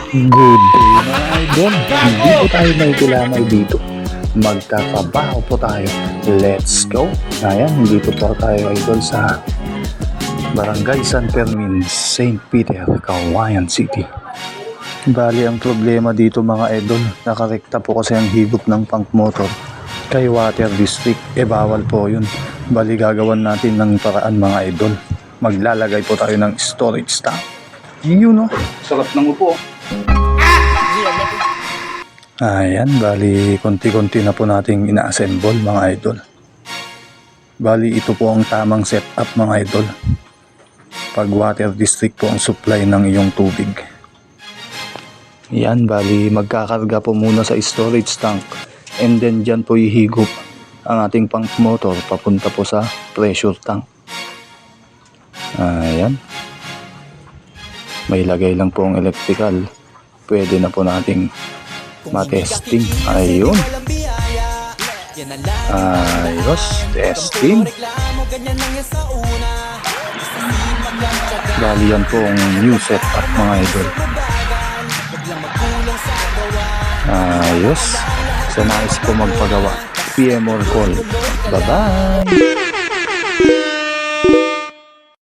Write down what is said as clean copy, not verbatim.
Good day mga idol. Hindi po tayo may kilamay dito. Magtatrabaho po tayo. Let's go. Ayan, dito po tayo idol sa Barangay San Fermin, St. Peter, Cauayan City. Bali ang problema dito mga idol, nakarekta po kasi ang higop ng pump motor kay Water District. Bawal po yun. Bali gagawan natin ng paraan mga idol. Maglalagay po tayo ng storage tank. Yun o. Sarap ng upo. Ayan, bali konti-konti na po nating ina-assemble mga idol. Bali ito po ang tamang setup mga idol. Pag Water District po ang supply ng iyong tubig. Yan, bali magkakarga po muna sa storage tank. And then dyan po ihigop ang ating pump motor papunta po sa pressure tank. Ayan. May lagay lang po ang electrical. Pwede na po nating matesting. Ayun. Ayos. Testing. Bali yan po ang new setup mga idol. Ayos. Sa nais po magpagawa, PM or call. Bye-bye.